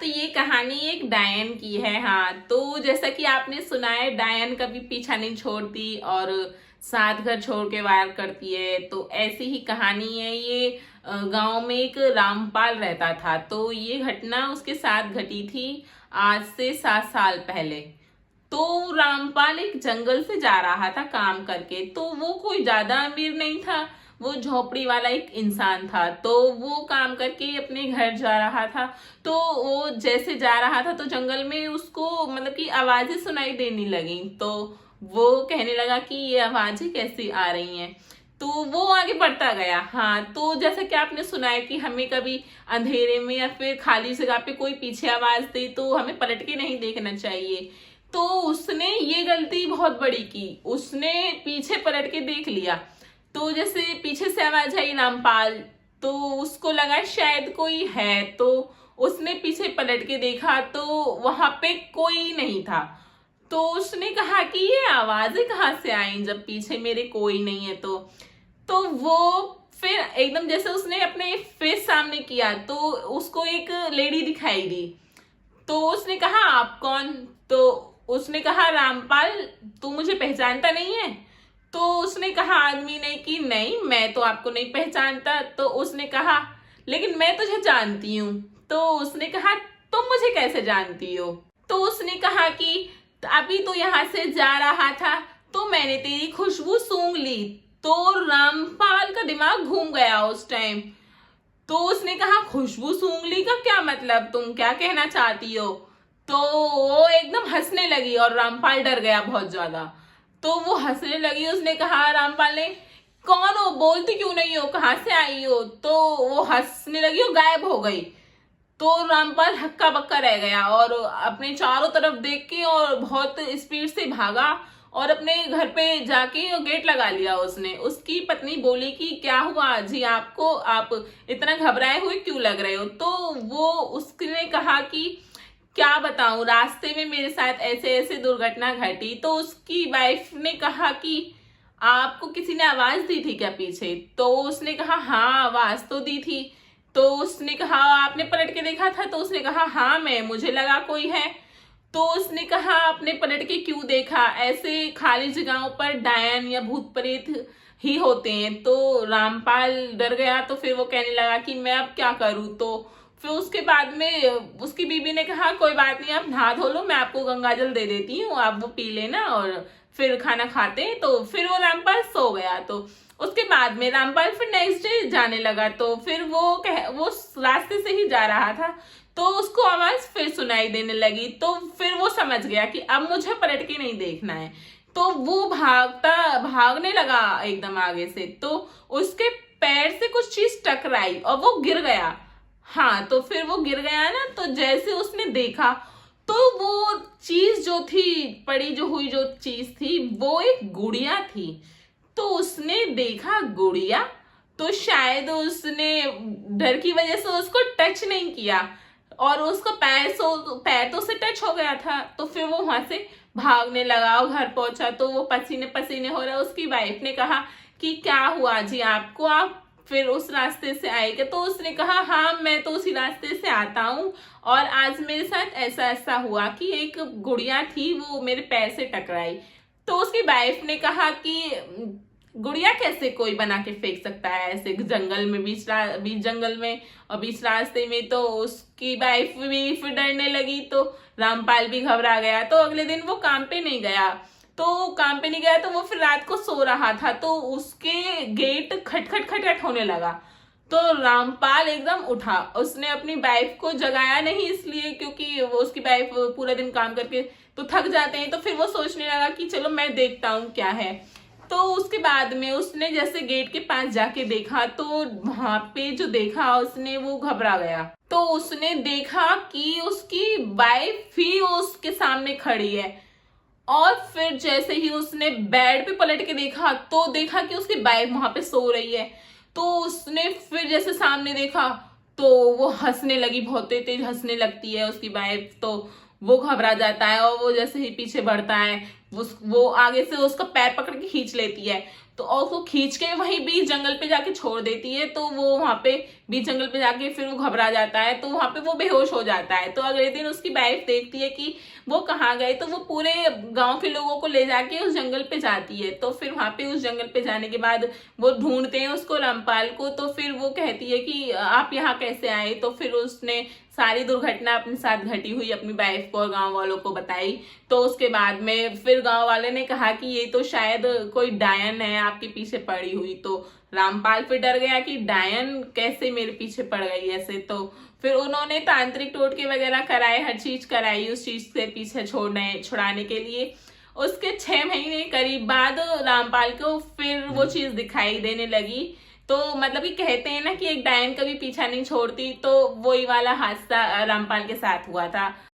तो ये कहानी एक डायन की है। हाँ, तो जैसा कि आपने सुना है, डायन कभी पीछा नहीं छोड़ती और सात घर छोड़ के वार करती है। तो ऐसी ही कहानी है ये। गांव में एक रामपाल रहता था। तो ये घटना उसके साथ घटी थी आज से 7 साल पहले। तो रामपाल एक जंगल से जा रहा था काम करके। तो वो कोई ज्यादा अमीर नहीं था, वो झोपड़ी वाला एक इंसान था। तो वो काम करके अपने घर जा रहा था। तो वो जैसे जा रहा था तो जंगल में उसको मतलब कि आवाजें सुनाई देने लगी। तो वो कहने लगा कि ये आवाजें कैसी आ रही हैं। तो वो आगे बढ़ता गया। हाँ, तो जैसा कि आपने सुना है कि हमें कभी अंधेरे में या फिर खाली जगह पे कोई पीछे आवाज दे तो हमें पलट के नहीं देखना चाहिए। तो उसने ये गलती बहुत बड़ी की, उसने पीछे पलट के देख लिया। तो जैसे पीछे से आवाज आई रामपाल, तो उसको लगा शायद कोई है। तो उसने पीछे पलट के देखा तो वहां पे कोई नहीं था। तो उसने कहा कि ये आवाजें कहाँ से आई जब पीछे मेरे कोई नहीं है। तो वो फिर एकदम जैसे उसने अपने फेस सामने किया तो उसको एक लेडी दिखाई दी। तो उसने कहा आप कौन। तो उसने कहा रामपाल, तू मुझे पहचानता नहीं है। तो उसने कहा आदमी ने कि नहीं, मैं तो आपको नहीं पहचानता। तो उसने कहा लेकिन मैं तुझे जानती हूँ। तो उसने कहा तुम मुझे कैसे जानती हो। तो उसने कहा कि अभी तो यहाँ से जा रहा था तो मैंने तेरी खुशबू सूंघ ली। तो रामपाल का दिमाग घूम गया उस टाइम। तो उसने कहा खुशबू सूंघ ली का क्या मतलब, तुम क्या कहना चाहती हो। तो वो एकदम हंसने लगी और रामपाल डर गया बहुत ज्यादा। तो वो हंसने लगी। उसने कहा रामपाल ने, कौन हो, बोलती क्यों नहीं हो, कहाँ से आई हो। तो वो हंसने लगी और गायब हो गई। तो रामपाल हक्का बक्का रह गया और अपने चारों तरफ देख के और बहुत स्पीड से भागा और अपने घर पे जाके गेट लगा लिया उसने। उसकी पत्नी बोली कि क्या हुआ जी आपको, आप इतना घबराए हुए क्यों लग रहे हो। तो वो उसने कहा कि क्या बताऊं, रास्ते में मेरे साथ ऐसे ऐसे दुर्घटना घटी। तो उसकी वाइफ ने कहा कि आपको किसी ने आवाज दी थी क्या पीछे। तो उसने कहा हाँ, आवाज तो दी थी। तो उसने कहा आपने पलट के देखा था। तो उसने कहा हाँ, मुझे लगा कोई है। तो उसने कहा आपने पलट के क्यों देखा, ऐसे खाली जगहों पर डायन या भूत प्रेत ही होते हैं। तो रामपाल डर गया। तो फिर वो कहने लगा कि मैं अब क्या करूं। तो फिर उसके बाद में उसकी बीबी ने कहा कोई बात नहीं, आप नहा धो लो, मैं आपको गंगा जल दे देती हूँ, आप वो पी लेना और फिर खाना खाते हैं। तो फिर वो रामपाल सो गया। तो उसके बाद में रामपाल फिर नेक्स्ट डे जाने लगा। तो फिर वो रास्ते से ही जा रहा था। तो उसको आवाज फिर सुनाई देने लगी। तो फिर वो समझ गया कि अब मुझे पलट के नहीं देखना है। तो वो भागने लगा एकदम आगे से। तो उसके पैर से कुछ चीज टकराई और वो गिर गया। हाँ, तो फिर वो गिर गया ना। तो जैसे उसने देखा तो वो चीज जो थी, पड़ी जो हुई जो चीज थी, वो एक गुड़िया थी। तो उसने देखा गुड़िया, तो शायद उसने डर की वजह से उसको टच नहीं किया और उसका पैर तो से टच हो गया था। तो फिर वो वहां से भागने लगा और घर पहुंचा तो वो पसीने पसीने हो रहा। उसकी वाइफ ने कहा कि क्या हुआ जी आपको, आप फिर उस रास्ते से आएगा। तो उसने कहा हाँ, मैं तो उसी रास्ते से आता हूँ और आज मेरे साथ ऐसा ऐसा हुआ कि एक गुड़िया थी, वो मेरे पैर से टकराई। तो उसकी वाइफ ने कहा कि गुड़िया कैसे कोई बना के फेंक सकता है ऐसे जंगल में, बीच जंगल में और बीच रास्ते में। तो उसकी वाइफ भी फिर डरने लगी। तो रामपाल भी घबरा गया। तो अगले दिन वो काम पे नहीं गया। तो वो फिर रात को सो रहा था। तो उसके गेट खटखट खटखट होने लगा। तो रामपाल एकदम उठा। उसने अपनी वाइफ को जगाया नहीं, इसलिए क्योंकि वो उसकी वाइफ पूरा दिन काम करके तो थक जाते हैं। तो फिर वो सोचने लगा कि चलो मैं देखता हूँ क्या है। तो उसके बाद में उसने जैसे गेट के पास जाके देखा तो वहां पे जो देखा उसने, वो घबरा गया। तो उसने देखा कि उसकी वाइफ ही उसके सामने खड़ी है। और फिर जैसे ही उसने बेड पे पलट के देखा तो देखा कि उसकी वाइफ वहां पे सो रही है। तो उसने फिर जैसे सामने देखा तो वो हंसने लगी, बहुत तेज हंसने लगती है उसकी वाइफ। तो वो घबरा जाता है और वो जैसे ही पीछे बढ़ता है वो आगे से उसका पैर पकड़ के खींच लेती है। तो और उसको खींच के वहीं बीच जंगल पे जाके छोड़ देती है। तो वो वहां पे बीच जंगल पे जाके फिर वो घबरा जाता है, तो वहां पे वो बेहोश हो जाता है। तो अगले दिन उसकी वाइफ देखती है कि वो कहाँ गए, तो वो पूरे गांव के लोगों को ले जाके उस जंगल पे जाती है। तो फिर वहां पे उस जंगल पे जाने के बाद वो ढूंढते हैं उसको, रामपाल को। तो फिर वो कहती है कि आप यहाँ कैसे आए। तो फिर उसने सारी दुर्घटना अपने साथ घटी हुई अपनी वाइफ को और गांव वालों को बताई। तो उसके बाद में फिर गांव वाले ने कहा कि ये तो शायद कोई डायन है आपके पीछे पड़ी हुई। तो रामपाल फिर डर गया कि डायन कैसे मेरे पीछे पड़ गई ऐसे। तो फिर उन्होंने तांत्रिक टोटके वगैरह कराए, हर चीज कराई उस चीज से पीछे छुड़ाने के लिए। उसके 6 महीने करीब बाद रामपाल को फिर वो चीज दिखाई देने लगी। तो मतलब कि कहते हैं ना कि एक डायन कभी पीछा नहीं छोड़ती, तो वही वाला हादसा रामपाल के साथ हुआ था।